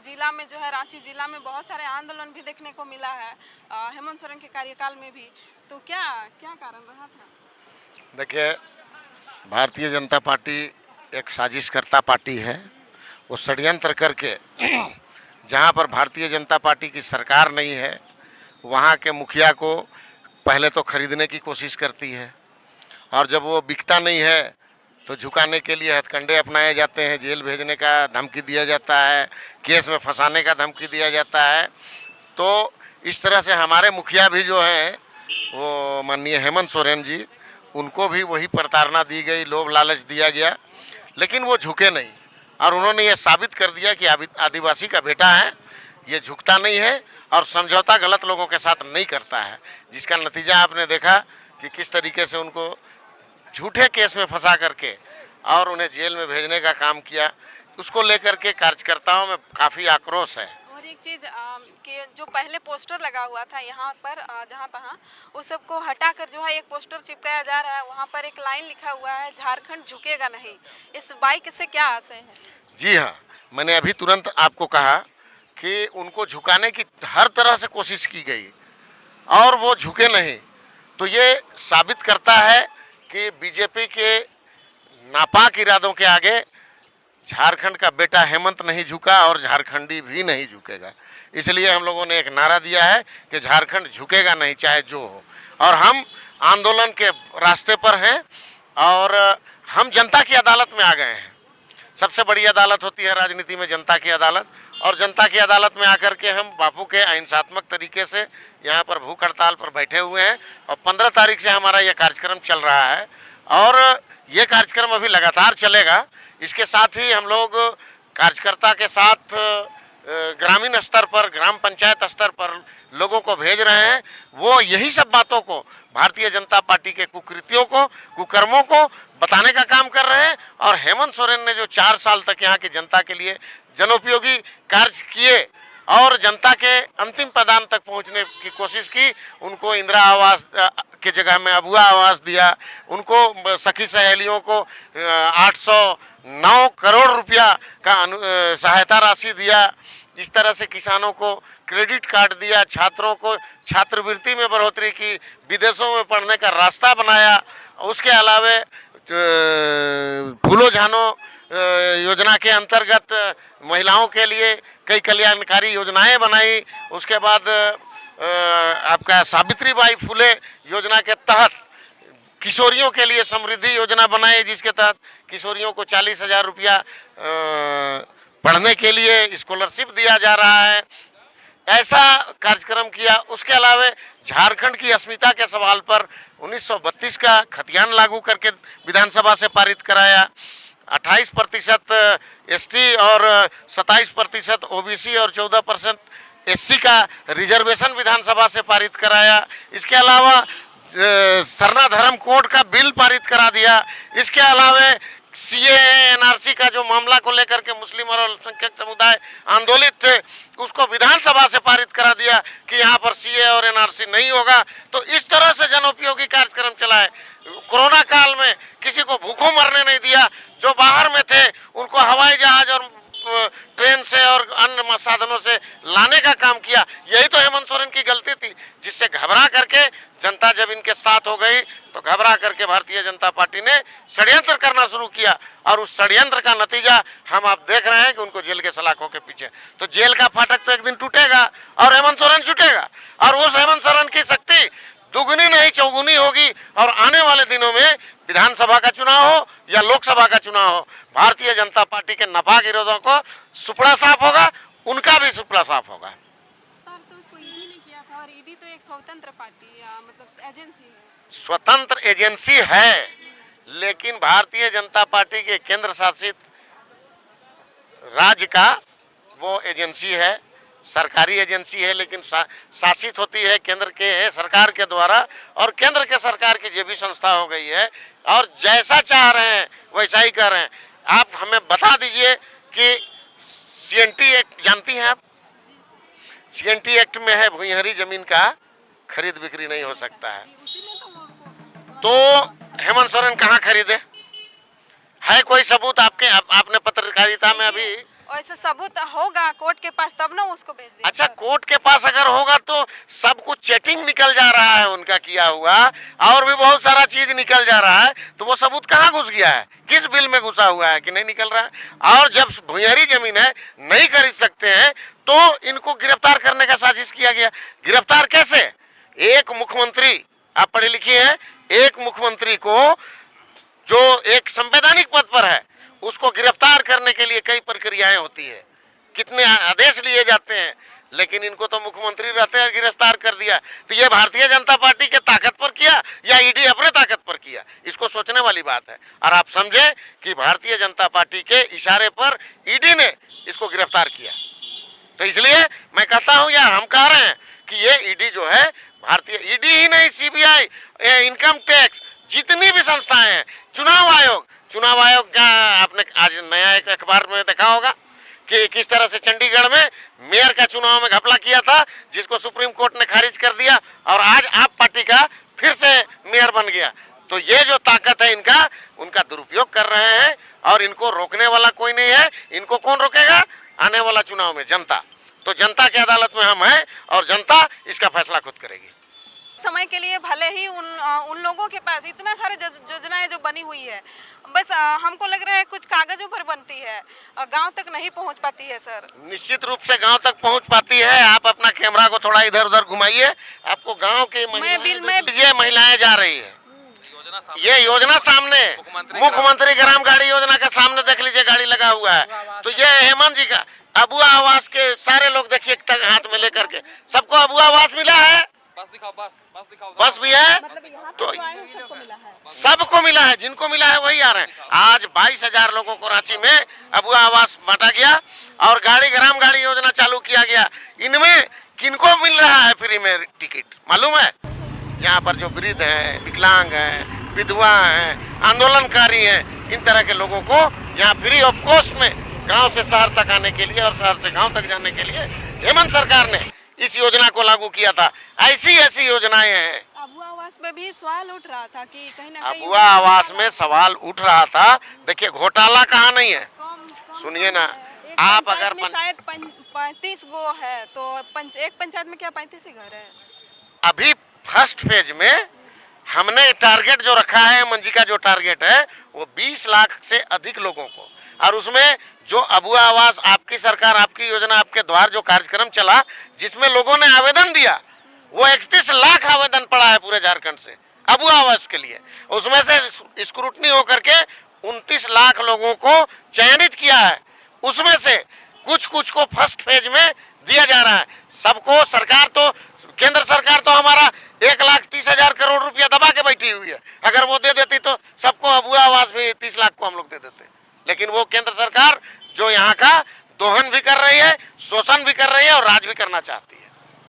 जिला में जो है, रांची जिला में बहुत सारे आंदोलन भी देखने को मिला है हेमंत सोरेन के कार्यकाल में भी। तो क्या क्या कारण रहा था? देखिए, भारतीय जनता पार्टी एक साजिशकर्ता पार्टी है। वो षड्यंत्र करके जहाँ पर भारतीय जनता पार्टी की सरकार नहीं है वहाँ के मुखिया को पहले तो खरीदने की कोशिश करती है, और जब वो बिकता नहीं है तो झुकाने के लिए हथकंडे अपनाए जाते हैं, जेल भेजने का धमकी दिया जाता है, केस में फंसाने का धमकी दिया जाता है। तो इस तरह से हमारे मुखिया भी जो हैं वो माननीय हेमंत सोरेन जी, उनको भी वही प्रताड़ना दी गई, लोभ लालच दिया गया, लेकिन वो झुके नहीं। और उन्होंने ये साबित कर दिया कि आदिवासी का बेटा है, ये झुकता नहीं है और समझौता गलत लोगों के साथ नहीं करता है, जिसका नतीजा आपने देखा कि किस तरीके से उनको झूठे केस में फंसा करके और उन्हें जेल में भेजने का काम किया। उसको लेकर के कार्यकर्ताओं में काफ़ी आक्रोश है। और एक चीज कि जो पहले पोस्टर लगा हुआ था यहाँ पर जहाँ तहाँ, उस सबको हटाकर जो है एक पोस्टर चिपकाया जा रहा है। वहाँ पर एक लाइन लिखा हुआ है, झारखंड झुकेगा नहीं। इस बाइक से क्या आशय है? जी हाँ, मैंने अभी तुरंत आपको कहा कि उनको झुकाने की हर तरह से कोशिश की गई और वो झुके नहीं। तो ये साबित करता है कि बीजेपी के नापाक इरादों के आगे झारखंड का बेटा हेमंत नहीं झुका और झारखंडी भी नहीं झुकेगा। इसलिए हम लोगों ने एक नारा दिया है कि झारखंड झुकेगा नहीं, चाहे जो हो। और हम आंदोलन के रास्ते पर हैं और हम जनता की अदालत में आ गए हैं। सबसे बड़ी अदालत होती है राजनीति में जनता की अदालत, और जनता की अदालत में आकर के हम बापू के अहिंसात्मक तरीके से यहाँ पर भूख हड़ताल पर बैठे हुए हैं। और 15 तारीख से हमारा ये कार्यक्रम चल रहा है और ये कार्यक्रम अभी लगातार चलेगा। इसके साथ ही हम लोग कार्यकर्ता के साथ ग्रामीण स्तर पर, ग्राम पंचायत स्तर पर लोगों को भेज रहे हैं। वो यही सब बातों को, भारतीय जनता पार्टी के कुकृतियों को, कुकर्मों को बताने का काम कर रहे हैं। और हेमंत सोरेन ने जो 4 साल तक यहाँ की जनता के लिए जनोपयोगी कार्य किए और जनता के अंतिम पदान तक पहुँचने की कोशिश की, उनको इंदिरा आवास के जगह में अबुआ आवास दिया, उनको सखी सहेलियों को 809 करोड़ रुपया का सहायता राशि दिया, इस तरह से किसानों को क्रेडिट कार्ड दिया, छात्रों को छात्रवृत्ति में बढ़ोतरी की, विदेशों में पढ़ने का रास्ता बनाया। उसके अलावे फूलो झानो योजना के अंतर्गत महिलाओं के लिए कई कल्याणकारी योजनाएं बनाई। उसके बाद आपका सावित्रीबाई फुले योजना के तहत किशोरियों के लिए समृद्धि योजना बनाई, जिसके तहत किशोरियों को 40,000 रुपया पढ़ने के लिए स्कॉलरशिप दिया जा रहा है। ऐसा कार्यक्रम किया। उसके अलावा झारखंड की अस्मिता के सवाल पर 1932 का खतियान लागू करके विधानसभा से पारित कराया। 28% एसटी और 27% ओबीसी और 14% एससी का रिजर्वेशन विधानसभा से पारित कराया। इसके अलावा सरना धर्म कोड का बिल पारित करा दिया। इसके अलावा सीए एनआरसी का जो मामला को लेकर के मुस्लिम और अल्पसंख्यक समुदाय आंदोलित थे, उसको विधानसभा से पारित करा दिया कि यहाँ पर सीए और एनआरसी नहीं होगा। तो इस तरह से जनोपयोगी कार्यक्रम चला है। कोरोना काल में किसी को भूखों मरने नहीं दिया। जो बाहर में थे उनको हवाई जहाज और ट्रेन से और अन्य साधनों से लाने का काम किया। यही तो हेमंत सोरेन की गलती थी, जिससे घबरा करके जनता जब इनके साथ हो गई तो घबरा करके भारतीय जनता पार्टी ने षड्यंत्र करना शुरू किया। और उस षड्यंत्र का नतीजा हम आप देख रहे हैं कि उनको जेल के सलाखों के पीछे। तो जेल का फाटक तो एक दिन टूटेगा और हेमंत सोरेन छूटेगा, और उस हेमंत सोरेन की शक्ति दुगनी नहीं चौगुनी होगी। और आने वाले दिनों में विधानसभा का चुनाव हो या लोकसभा का चुनाव हो, भारतीय जनता पार्टी के नापाक विरोधों को सुपड़ा साफ होगा, उनका भी सुपड़ा साफ होगा। तो उसको ईडी ने किया था, और ईडी तो एक स्वतंत्र पार्टी मतलब एजेंसी है। स्वतंत्र एजेंसी है, लेकिन भारतीय जनता पार्टी के केंद्र शासित राज्य का वो एजेंसी है, सरकारी एजेंसी है, लेकिन शासित होती है केंद्र के सरकार के द्वारा। और केंद्र के सरकार की जो भी संस्था हो गई है और जैसा चाह रहे हैं वैसा ही कर रहे हैं। आप हमें बता दीजिए कि सीएनटी एक्ट जानती हैं आप? सीएनटी एक्ट में है भूइंहरी जमीन का खरीद बिक्री नहीं हो सकता है। तो हेमंत सोरेन कहाँ खरीदे? है कोई सबूत आपके? आपने पत्रकारिता में अभी वैसे सबूत होगा कोर्ट के पास तब ना उसको भेज दिया। अच्छा, कोर्ट के पास अगर होगा तो सब कुछ चेटिंग निकल जा रहा है उनका किया हुआ, और भी बहुत सारा चीज निकल जा रहा है, तो वो सबूत कहाँ घुस गया है, किस बिल में घुसा हुआ है कि नहीं निकल रहा है। और जब भुइयारी जमीन है, नहीं खरीद सकते हैं, तो इनको गिरफ्तार करने का साजिश किया गया। गिरफ्तार कैसे? एक मुख्यमंत्री, आप पढ़े लिखे हैं, एक मुख्यमंत्री को जो एक संवैधानिक पद पर है उसको गिरफ्तार करने के लिए कई प्रक्रियाएं होती है, कितने आदेश लिए जाते हैं, लेकिन इनको तो मुख्यमंत्री रहते हैं गिरफ्तार कर दिया। तो ये भारतीय जनता पार्टी के ताकत पर किया या ईडी अपने ताकत पर किया, इसको सोचने वाली बात है। और आप समझे कि भारतीय जनता पार्टी के इशारे पर ईडी ने इसको गिरफ्तार किया। तो इसलिए मैं कहता हूं, या हम कह रहे हैं कि ये ईडी जो है, भारतीय ईडी ही नहीं, सीबीआई, इनकम टैक्स, जितनी भी संस्थाएं हैं, चुनाव आयोग का आपने आज नया एक अखबार में देखा होगा कि किस तरह से चंडीगढ़ में मेयर का चुनाव में घपला किया था, जिसको सुप्रीम कोर्ट ने खारिज कर दिया, और आज आप पार्टी का फिर से मेयर बन गया। तो ये जो ताकत है इनका, उनका दुरुपयोग कर रहे हैं, और इनको रोकने वाला कोई नहीं है। इनको कौन रोकेगा? आने वाला चुनाव में जनता। तो जनता की अदालत में हम हैं, और जनता इसका फैसला खुद करेगी। समय के लिए भले ही उन लोगों के पास इतना सारे योजनाएं जो बनी हुई है, बस हमको लग रहा है कुछ कागजों पर बनती है, गांव तक नहीं पहुंच पाती है सर। निश्चित रूप से गांव तक पहुंच पाती है। आप अपना कैमरा को थोड़ा इधर उधर घुमाइए, आपको गांव की महिलाएं जा रही है। ये योजना सामने, मुख्यमंत्री ग्राम गाड़ी योजना के सामने देख लीजिए, गाड़ी लगा हुआ है। तो ये हेमंत जी का अबुआ आवास के सारे लोग देखिए हाथ में लेकर के, सबको अबुआ आवास मिला है। बस दिखाओ, बस भी है, मतलब तो सबको मिला है, सबको मिला है, जिनको मिला है वही आ रहे हैं। आज 22,000 लोगों को रांची में अबुआ आवास बांटा गया, और ग्राम गाड़ी योजना चालू किया गया। इनमें किनको मिल रहा है फ्री में टिकट मालूम है? यहाँ पर जो वृद्ध है, विकलांग है, विधवा है, आंदोलनकारी है, इन तरह के लोगों को यहाँ फ्री ऑफ कॉस्ट में गांव से शहर तक आने के लिए और शहर से गांव तक जाने के लिए हेमंत सरकार ने इस योजना को लागू किया था। ऐसी योजनाएं हैं। अबुआ आवास में भी सवाल उठ रहा था कि कहीं ना कहीं अबुआ आवास में सवाल उठ रहा था। देखिए, घोटाला कहाँ नहीं है, सुनिए ना, आप अगर शायद 35 गो है, तो एक पंचायत में क्या 35 ही घर है। अभी फर्स्ट फेज में हमने टारगेट जो रखा है, मंजी का जो टारगेट है, वो 20 लाख से अधिक लोगों को, और उसमें जो अबुआ आवास, आपकी सरकार, आपकी योजना, आपके द्वार जो कार्यक्रम चला, जिसमें लोगों ने आवेदन दिया, वो 31 लाख आवेदन पड़ा है पूरे झारखंड से अबुआ आवास के लिए। उसमें से स्क्रूटनी होकर के 29 लाख लोगों को चयनित किया है। उसमें से कुछ को फर्स्ट फेज में दिया जा रहा है। सबको सरकार तो, केंद्र सरकार तो हमारा 1,30,000 करोड़ रुपया दबा के बैठी हुई है। अगर वो दे देती तो सबको अबुआ आवास भी 30 लाख को हम लोग दे देते। लेकिन वो केंद्र सरकार जो यहाँ का दोहन भी कर रही है, शोषण भी कर रही है, और राज भी करना चाहती है।